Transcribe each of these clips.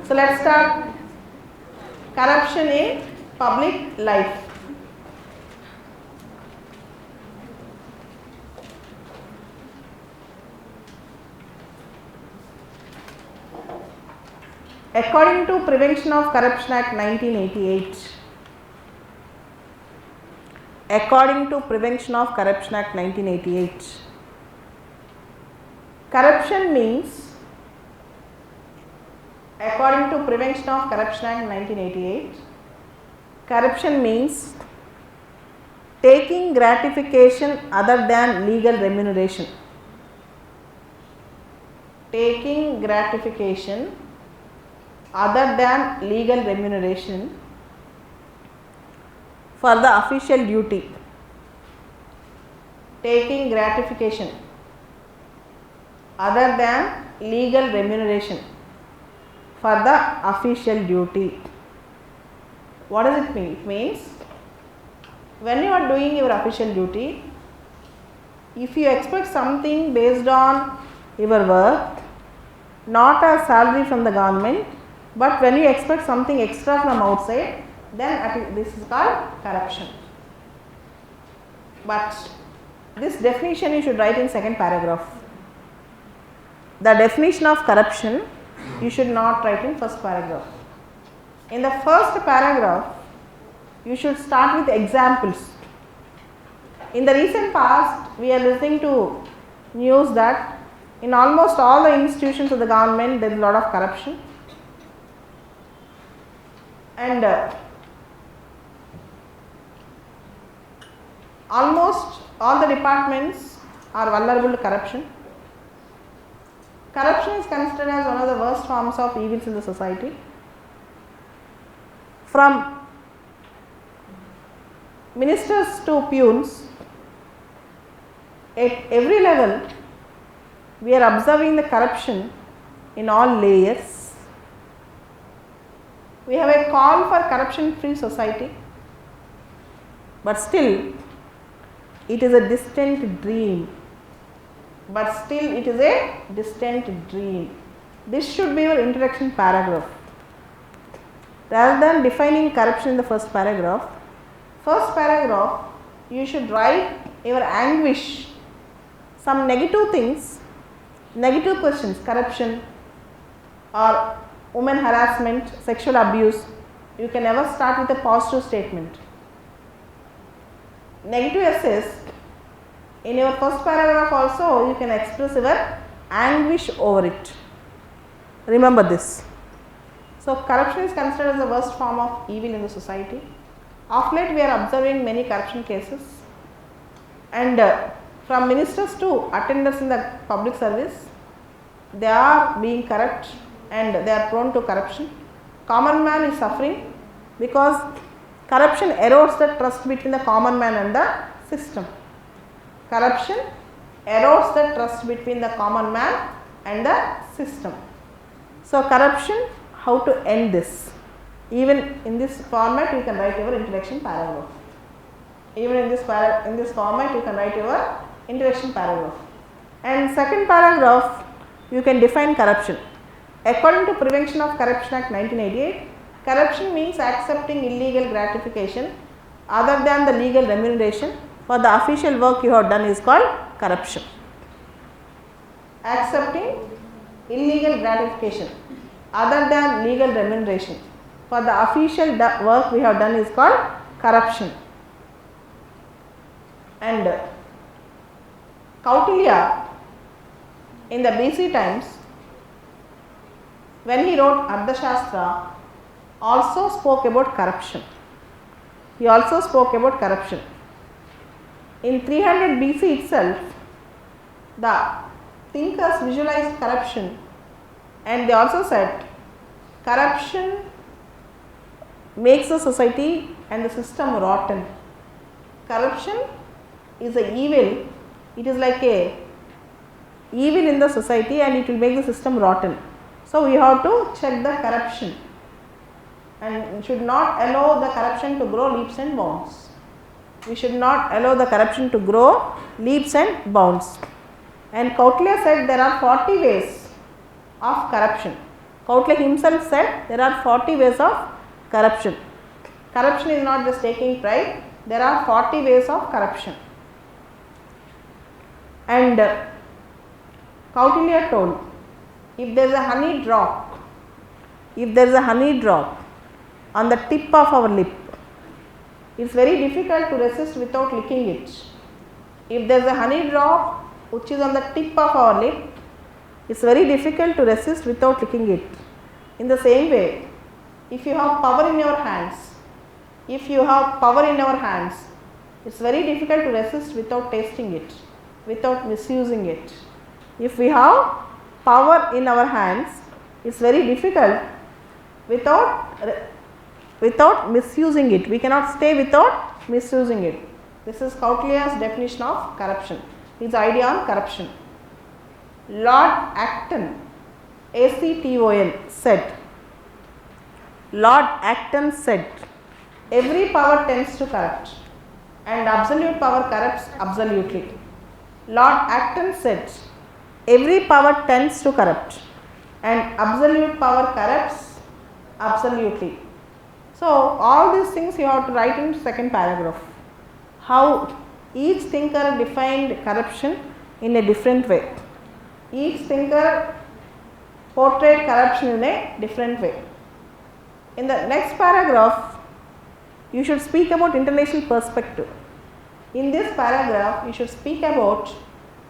So let's start corruption in public life. According to Prevention of Corruption Act 1988, according to Prevention of Corruption Act 1988, corruption means, according to Prevention of Corruption Act 1988, corruption means taking gratification other than legal remuneration. Taking gratification other than legal remuneration for the official duty. Taking gratification other than legal remuneration for the official duty. What does it mean? It means when you are doing your official duty, if you expect something based on your work, not a salary from the government, but when you expect something extra from outside, then this is called corruption. But this definition you should write in second paragraph. The definition of corruption you should not write in first paragraph. In the first paragraph, you should start with examples. In the recent past, we are listening to news that in almost all the institutions of the government there is a lot of corruption. And almost all the departments are vulnerable to corruption. Corruption is considered as one of the worst forms of evils in the society. From ministers to peons, at every level, we are observing the corruption in all layers. We have a call for corruption-free society, but still it is a distant dream. This should be your introduction paragraph. Rather than defining corruption in the first paragraph you should write your anguish, some negative things, negative questions, corruption or women harassment, sexual abuse. You can never start with a positive statement. Negative essays, in your first paragraph also you can express your anguish over it. Remember this. So corruption is considered as the worst form of evil in the society. Of late we are observing many corruption cases, and from ministers to attendants in the public service, they are being corrupt and they are prone to corruption. Common man is suffering because corruption erodes the trust between the common man and the system. Corruption erodes the trust between the common man and the system. So corruption, how to end this? Even in this format you can write your introduction paragraph. And second paragraph you can define corruption. According to Prevention of Corruption Act 1988, corruption means accepting illegal gratification other than the legal remuneration for the official work you have done is called corruption. Accepting illegal gratification other than legal remuneration for the official work we have done is called corruption. And Kautilya in the BC times, when he wrote Arthashastra, also spoke about corruption. In 300 BC itself, the thinkers visualized corruption, and they also said corruption makes the society and the system rotten. Corruption is an evil. It is like a evil in the society and it will make the system rotten. So we have to check the corruption and should not allow the corruption to grow leaps and bounds. And Kautilya said there are 40 ways of corruption. Koutle himself said there are 40 ways of corruption. Corruption is not just taking pride, there are 40 ways of corruption. And Kautilya told, if there is a honey drop on the tip of our lip, it is very difficult to resist without licking it. If there is a honey drop which is on the tip of our lip, it is very difficult to resist without licking it. In the same way, if you have power in your hands, it is very difficult to resist without tasting it, without misusing it. If we have power in our hands, it is very difficult without misusing it. We cannot stay without misusing it. This is Kautilya's definition of corruption, his idea on corruption. Lord Acton, Acton said, every power tends to corrupt and absolute power corrupts absolutely. Lord Acton said, every power tends to corrupt and absolute power corrupts absolutely. So, all these things you have to write in second paragraph. How each thinker defined corruption in a different way. Each thinker portrayed corruption in a different way. In the next paragraph, you should speak about international perspective. In this paragraph, you should speak about,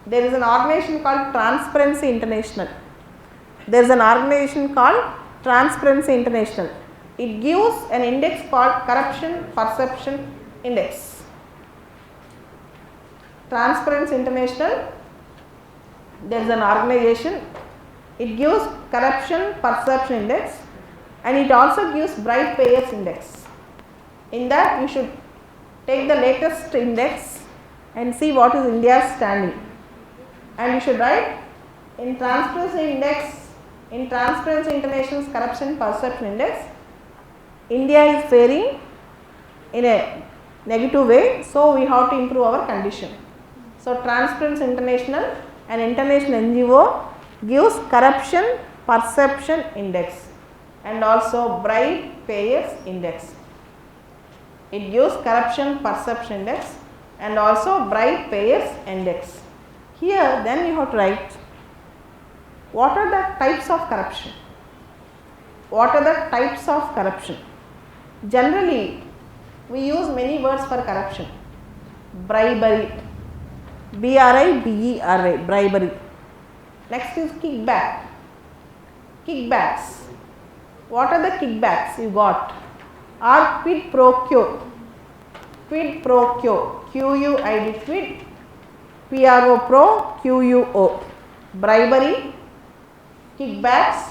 there is an organization called Transparency International. There is an organization called Transparency International. It gives an index called Corruption Perception Index. Transparency International, there is an organization, it gives Corruption Perception Index and it also gives Bright Payers Index. In that you should take the latest index and see what is India's standing, and you should write in Transparency Index, in Transparency International's Corruption Perception Index, India is faring in a negative way, so we have to improve our condition. So, Transparency International, an international NGO, gives Corruption Perception Index and also Bright Payers Index. It gives Corruption Perception Index and also Bright Payers Index. Here then you have to write what are the types of corruption. What are the types of corruption? Generally, we use many words for corruption. Bribery, B-R-I-B-E-R-Y, bribery. Next is kickback. Kickbacks. What are the kickbacks you got? Or quid pro quo. Quid pro quo. Q-U-I-D, quid. P-R-O, pro, Q-U-O. Bribery, kickbacks,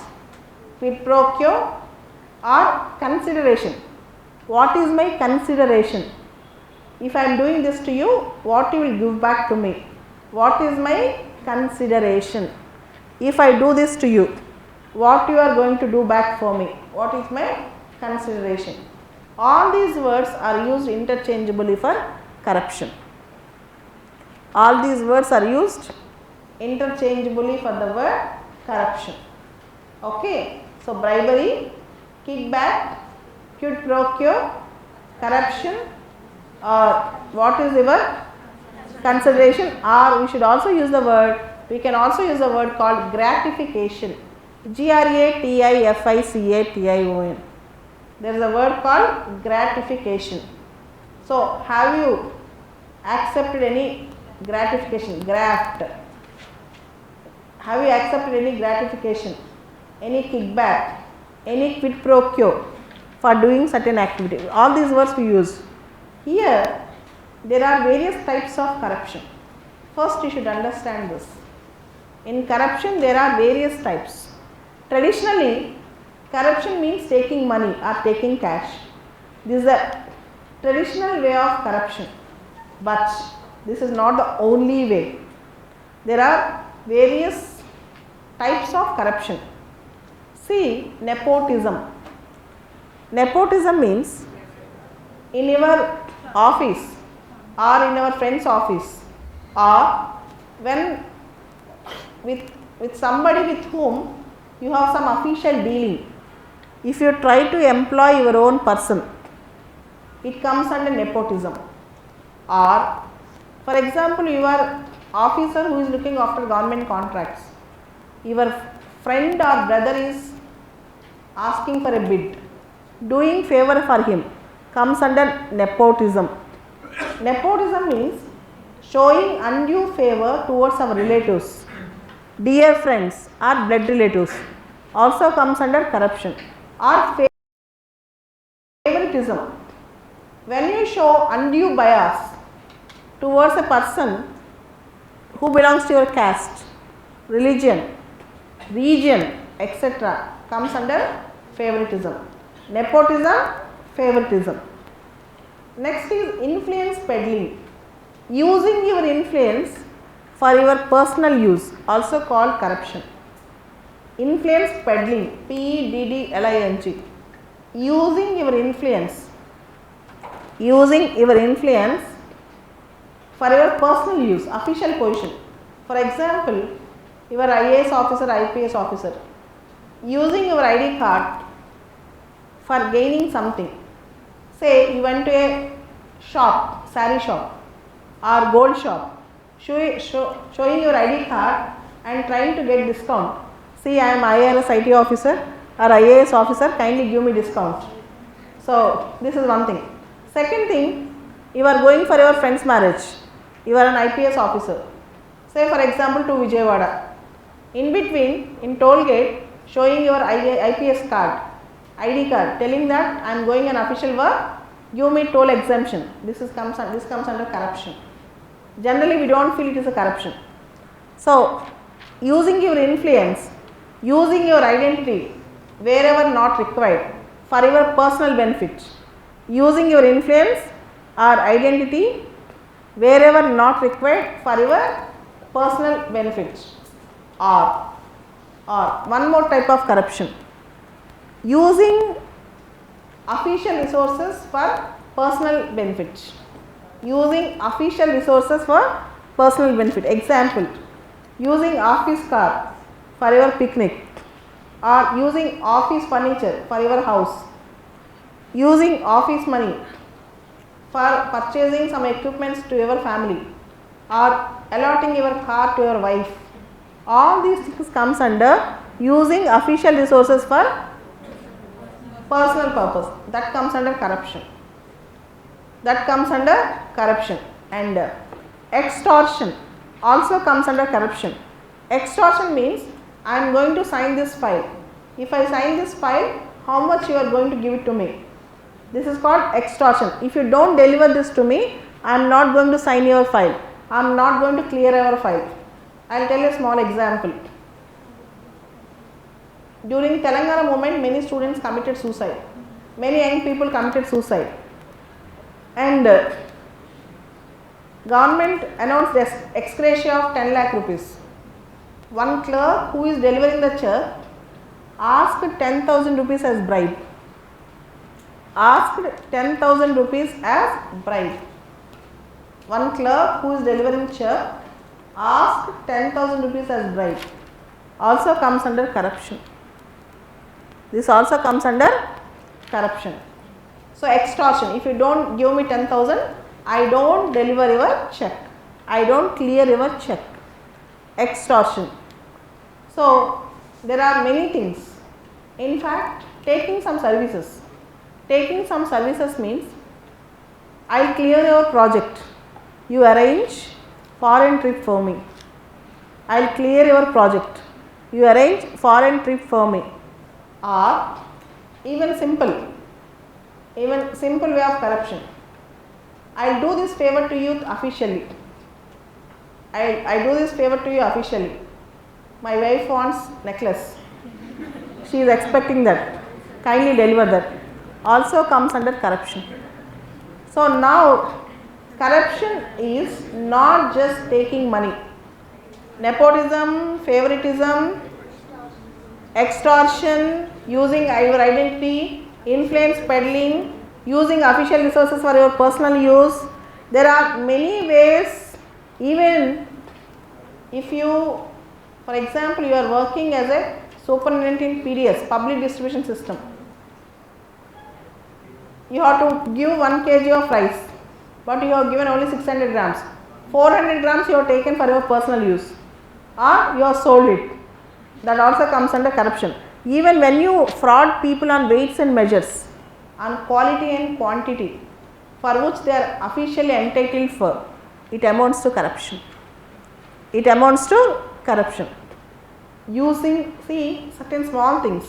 quid pro quo, or consideration. What is my consideration? If I am doing this to you, what you will give back to me? What is my consideration? If I do this to you, what you are going to do back for me? What is my consideration? All these words are used interchangeably for corruption. All these words are used interchangeably for the word corruption. Okay. So, bribery, kickback, quid pro quo, corruption, or what is your consideration, or we should also use the word, we can also use the word called gratification. Gratification. There is a word called gratification. So, have you accepted any gratification? Graft. Have you accepted any gratification, any kickback, any quid pro quo for doing certain activity? All these words we use. Here, there are various types of corruption. First, you should understand this. In corruption, there are various types. Traditionally, corruption means taking money or taking cash. This is a traditional way of corruption, but this is not the only way. There are various types of corruption. See, nepotism. Nepotism means in your office or in our friend's office, or when with somebody with whom you have some official dealing. If you try to employ your own person, it comes under nepotism. Or for example, your officer who is looking after government contracts, your friend or brother is asking for a bid, doing favor for him, comes under nepotism. Nepotism means showing undue favor towards our relatives, dear friends or blood relatives, also comes under corruption. Or favoritism, when you show undue bias towards a person who belongs to your caste, religion, region, etc., comes under favoritism. Nepotism, favoritism. Next is influence peddling, using your influence for your personal use, also called corruption. Influence peddling, P-E-D-D-L-I-N-G, using your influence for your personal use, official position. For example, your IAS officer, IPS officer, using your ID card for gaining something. Say you went to a shop, saree shop or gold shop, showing your ID card and trying to get discount. See, I am IRS IT officer or IAS officer, kindly give me discount. So this is one thing. Second thing, you are going for your friend's marriage, you are an IPS officer, say for example to Vijayawada, in between in toll gate showing your IPS card, ID card, telling that I am going an official work, give me toll exemption. This comes under corruption. Generally we don't feel it is a corruption. So using your influence, using your identity wherever not required for your personal benefit, using your influence or identity wherever not required for your personal benefit. Or one more type of corruption, using official resources for personal benefit. Using official resources for personal benefit. Example, using office car for your picnic, or using office furniture for your house, using office money for purchasing some equipments to your family, or allotting your car to your wife. All these things comes under using official resources for personal purpose. That comes under corruption. And extortion also comes under corruption. Extortion means I am going to sign this file. If I sign this file, how much you are going to give it to me? This is called extortion. If you don't deliver this to me, I am not going to sign your file. I am not going to clear your file. I will tell you a small example. During Telangana movement, many students committed suicide. Many young people committed suicide. And government announced ex gratia of 10 lakh rupees. One clerk who is delivering the check asked 10,000 rupees as bribe. One clerk who is delivering check asked 10,000 rupees as bribe. Also comes under corruption. This also comes under corruption. So extortion, if you don't give me 10,000, I don't deliver your check, I don't clear your check. Extortion. So there are many things. In fact, taking some services means I will clear your project, you arrange foreign trip for me. I will clear your project, you arrange foreign trip for me. Or even simple way of corruption. I will do this favor to you officially. I do this favor to you officially. My wife wants necklace. She is expecting that. Kindly deliver that. Also comes under corruption. So now corruption is not just taking money. Nepotism, favoritism, extortion, using your identity, influence peddling, using official resources for your personal use. There are many ways. Even if you, for example, you are working as a superintendent PDS, public distribution system. You have to give 1 kg of rice, but you have given only 600 grams. 400 grams you have taken for your personal use, or you have sold it. That also comes under corruption. Even when you fraud people on weights and measures, on quality and quantity, for which they are officially entitled for, it amounts to corruption. It amounts to corruption. Using, see, certain small things.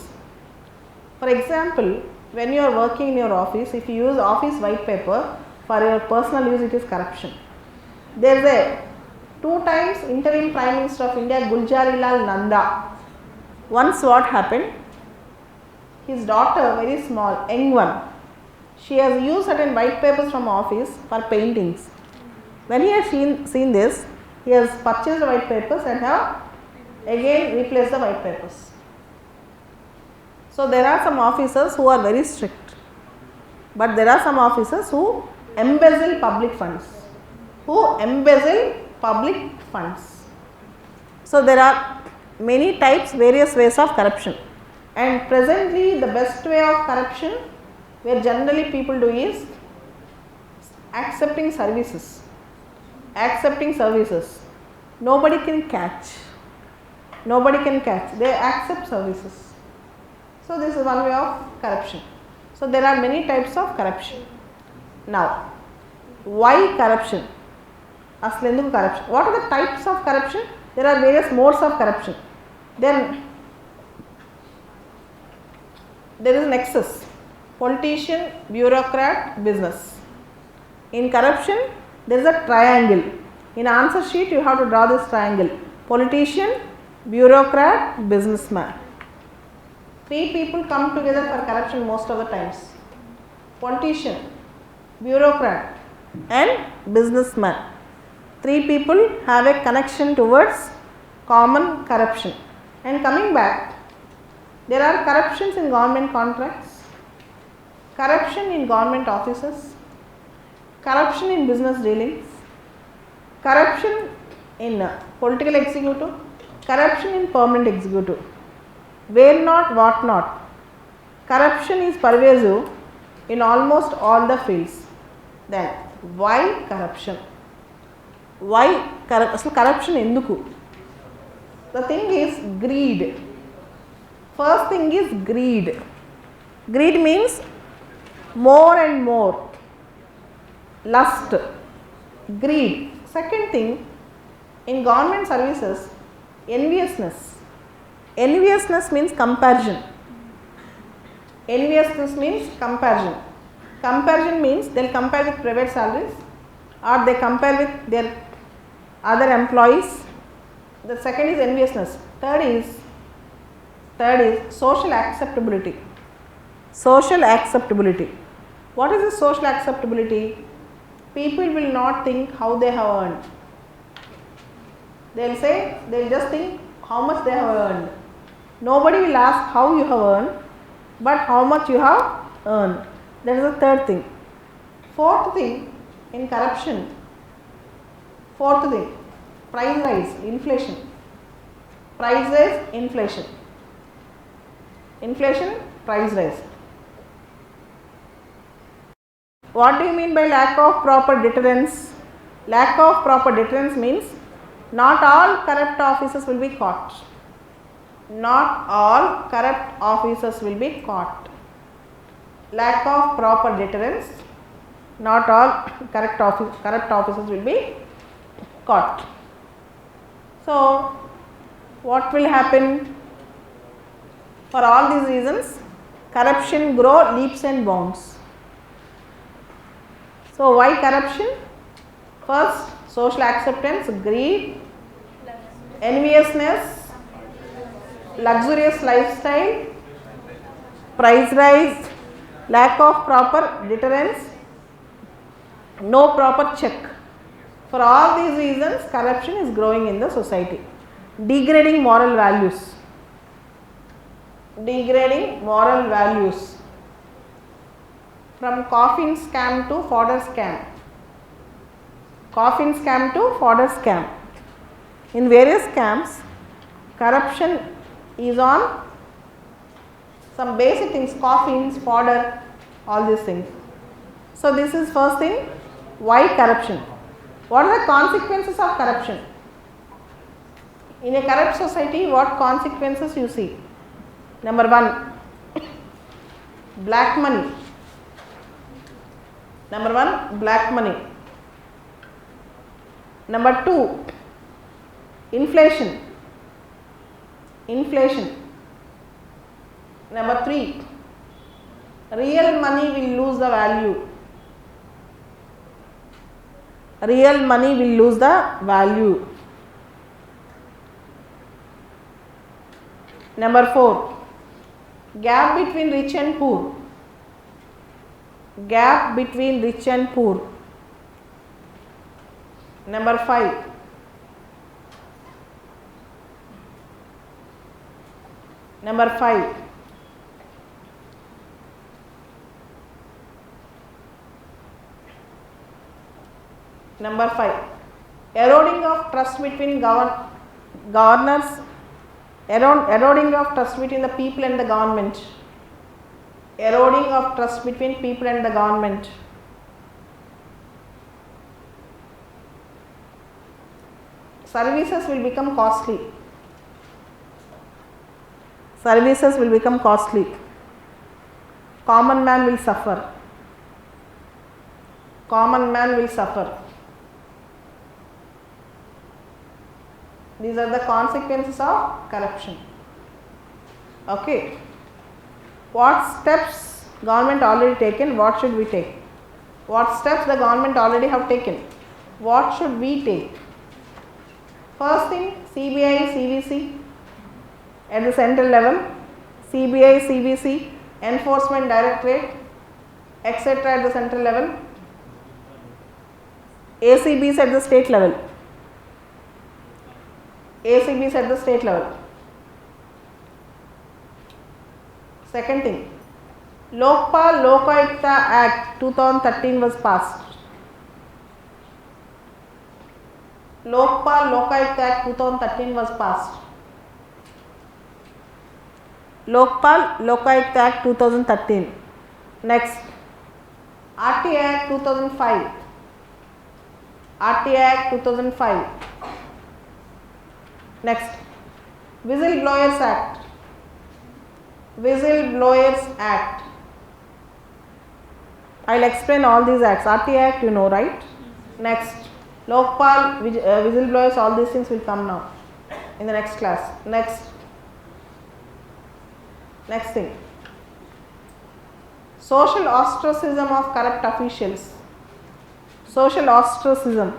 For example, when you are working in your office, if you use office white paper for your personal use, it is corruption. There is a 2 times interim Prime Minister of India, Gulzarilal Nanda. Once what happened, his daughter, very small, young one, she has used certain white papers from office for paintings. When he has seen this, he has purchased the white papers and have again replaced the white papers. So there are some officers who are very strict, but there are some officers who embezzle public funds. So there are many types, various ways of corruption, and presently the best way of corruption, where generally people do, is accepting services. Nobody can catch. They accept services. So this is one way of corruption. So there are many types of corruption. Now, why corruption? Corruption. What are the types of corruption? There are various modes of corruption. Then there is nexus: politician, bureaucrat, business. In corruption, there is a triangle. In answer sheet, you have to draw this triangle: politician, bureaucrat, businessman. 3 people come together for corruption most of the times: politician, bureaucrat and businessman. 3 people have a connection towards common corruption. And coming back, there are corruptions in government contracts, corruption in government offices, corruption in business dealings, corruption in political executive, corruption in permanent executive. Where not, what not. Corruption is pervasive in almost all the fields. Then why corruption? Corruption enduku? The thing is greed. First thing is greed. Greed means more and more. Lust. Greed. Second thing, in government services, enviousness. Enviousness means comparison. Comparison means they will compare with private salaries, or they compare with their other employees. The second is enviousness. Third is social acceptability. What is the social acceptability? People will not think how they have earned. They will just think how much they have earned. Nobody will ask how you have earned, but how much you have earned. That is the third thing. Fourth thing in corruption, price rise, inflation. Price rise. What do you mean by lack of proper deterrence? Lack of proper deterrence means not all corrupt officers will be caught. Lack of proper deterrence, not all corrupt officers will be caught. So what will happen? For all these reasons, corruption grow leaps and bounds. So why corruption? First, social acceptance, greed, enviousness, luxurious lifestyle, price rise, lack of proper deterrence, no proper check. For all these reasons, corruption is growing in the society. Degrading moral values. From coffin scam to fodder scam. In various scams, corruption is on some basic things, coffins, fodder, all these things. So this is first thing, why corruption? What are the consequences of corruption? In a corrupt society, what consequences you see? Number 1, black money. Number 1, black money. Number 2, inflation. Inflation. Number 3, real money will lose the value. Real money will lose the value. Number 4, gap between rich and poor. Gap between rich and poor. Number 5, number 5, number 5, eroding of trust between governors, eroding of trust between the people and the government. Eroding of trust between people and the government. Services will become costly. Services will become costly. Common man will suffer. Common man will suffer. These are the consequences of corruption. Okay. What steps government already taken? What should we take? What steps the government already have taken? What should we take? First thing, CBI, CVC at the central level, CBI, CVC, Enforcement Directorate, etc. at the central level, ACBs at the state level. ACBs at the state level. Second thing, Lokpal Lokayukta Act 2013 was passed. Lokpal Lokayukta Act 2013 was passed. Lokpal Lokayukta Act 2013. Next, RTA Act 2005. RTA Act 2005. Next, Whistleblowers Act. Whistleblowers Act. I will explain all these acts. RTA Act you know, right? Next, Lokpal, whistleblowers, all these things will come now in the next class. Next thing, social ostracism of corrupt officials. Social ostracism,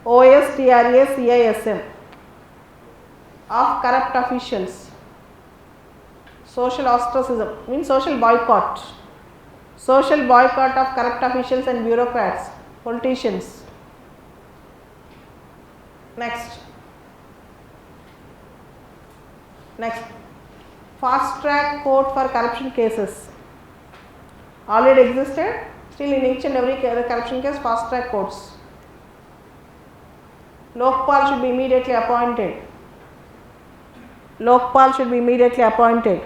OSTRACISM, of corrupt officials. Social ostracism means social boycott. Social boycott of corrupt officials and bureaucrats, politicians. Next, fast track court for corruption cases. Already existed, still in each and every corruption case, fast track courts. Lokpal should be immediately appointed. Lokpal should be immediately appointed.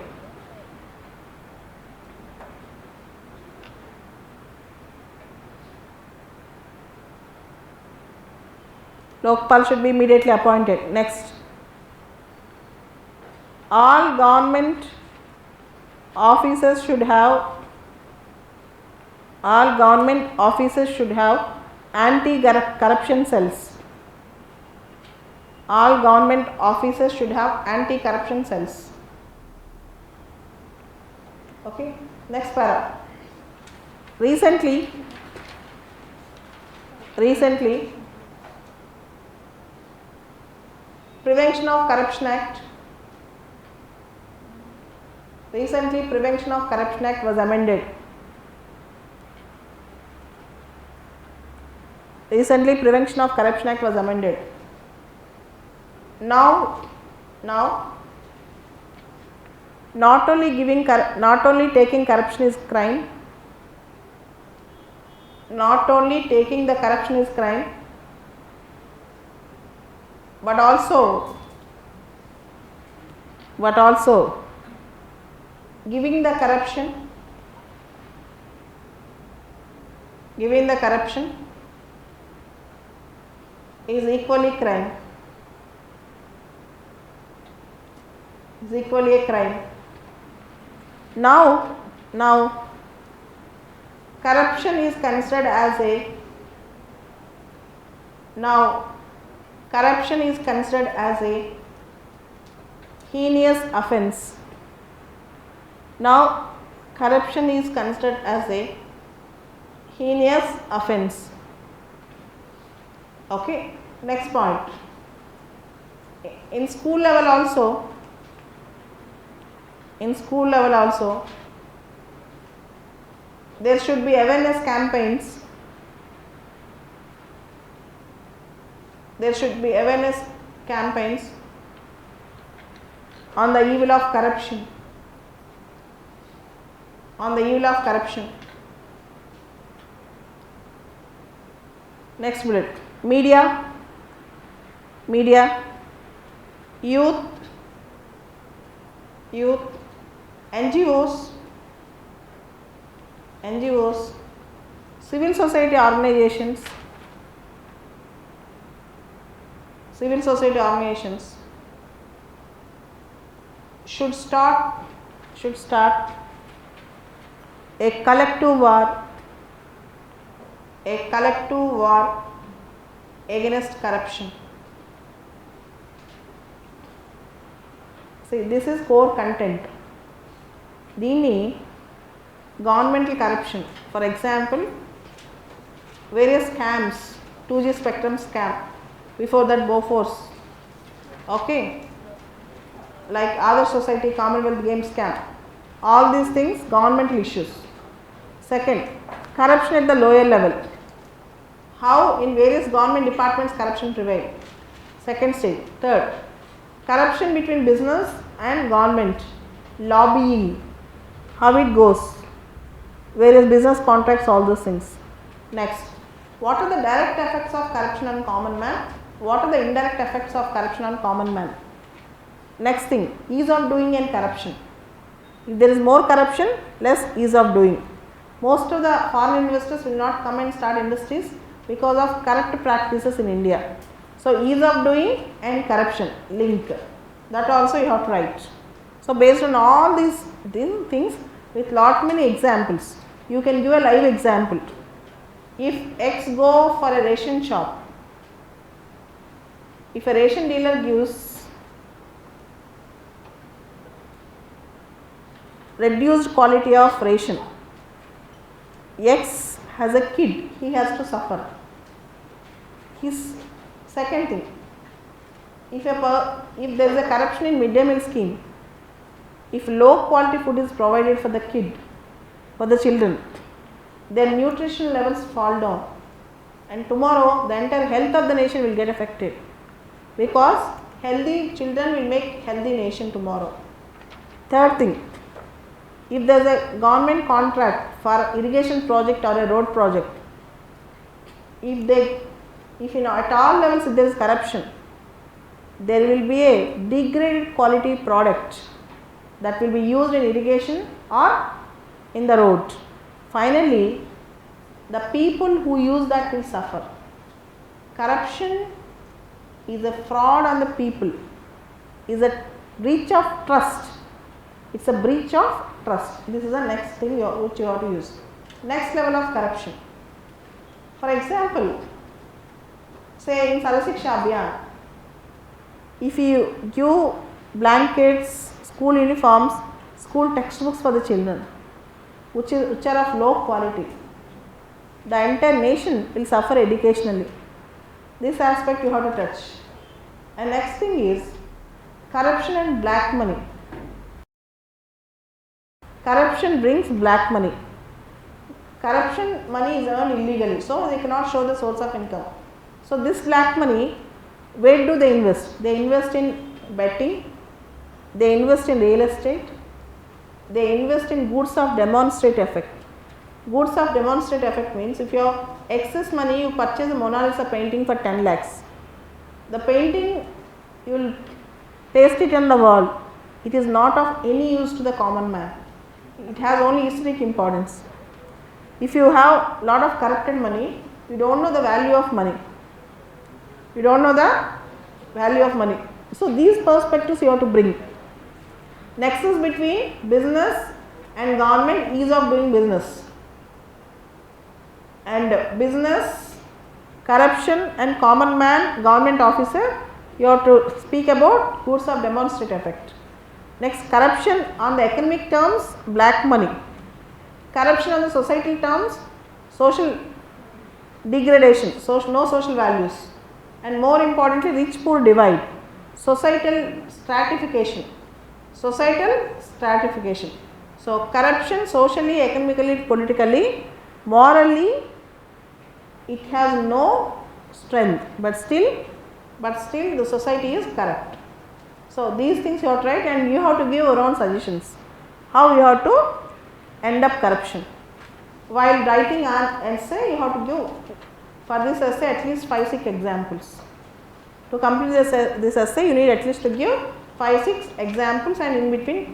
Lokpal should be immediately appointed. Next, all government officers should have anti-corruption cells. All government officers should have anti-corruption cells. Okay. Next para. Recently, Prevention of Corruption Act. Recently, Prevention of Corruption Act was amended. Recently, Prevention of Corruption Act was amended. Now, not only taking corruption is crime. Not only taking the corruption is crime, but also giving the corruption is equally crime. Is equally a crime. Now corruption is considered as a heinous offence. Now corruption is considered as a heinous offence. Okay, next point. In school level also, there should be awareness campaigns. On the evil of corruption. Next bullet. Media, youth, NGOs, civil society organizations should start a collective war against corruption. See, this is core content. Dini governmental corruption, for example, various scams, 2G spectrum scam, before that Bofors, okay, like Adarsh Society Commonwealth Games scam, all these things governmental issues. Second, corruption at the lower level, how in various government departments corruption prevail. Second stage. Third, corruption between business and government, lobbying, how it goes, various business contracts, all those things. Next, what are the direct effects of corruption on common man? What are the indirect effects of corruption on common man? Next thing, ease of doing and corruption. If there is more corruption, less ease of doing. Most of the foreign investors will not come and start industries because of corrupt practices in India. So, ease of doing and corruption link, that also you have to write. So, based on all these things with lot many examples, you can give a live example. If X go for a ration shop, if a ration dealer gives reduced quality of ration, X has a kid, he has to suffer. His second thing, if there is a corruption in midday meal scheme, if low quality food is provided for the children, their nutrition levels fall down, and tomorrow the entire health of the nation will get affected, because healthy children will make healthy nation tomorrow. Third thing, if there is a government contract for irrigation project or a road project, if at all levels if there is corruption, there will be a degraded quality product that will be used in irrigation or in the road. Finally, the people who use that will suffer. Corruption is a fraud on the people, is a breach of trust. It's a breach of trust. This is the next thing which you have to use. Next level of corruption. For example, say in Sarvasiksha Abhiyan, if you give blankets, school uniforms, school textbooks for the children, which are of low quality, the entire nation will suffer educationally. This aspect you have to touch. And next thing is corruption and black money. Corruption brings black money. Corruption money is earned illegally, so they cannot show the source of income. So this black money, where do they invest? They invest in betting, they invest in real estate, they invest in goods of demonstrative effect. Goods of demonstrative effect means if you have excess money, you purchase a Mona Lisa painting for 10 lakhs. The painting, you will paste it on the wall. It is not of any use to the common man. it has only aesthetic importance. If you have lot of corrupted money, you don't know the value of money. You don't know the value of money. So these perspectives you have to bring. Nexus between business and government, ease of doing business. And business, corruption and common man, government officer, you have to speak about goods of demonstrative effect. Next, corruption on the economic terms, black money. Corruption on the societal terms, social degradation, no social values. And more importantly, rich poor divide, societal stratification. So corruption socially, economically, politically, morally, it has no strength, but still the society is corrupt. So these things you have to write, and you have to give your own suggestions how you have to end up corruption. While writing an essay, you have to give for this essay at least 5-6 examples. To complete this essay, you need at least to give 5-6 examples and in between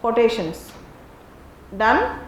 quotations. Done.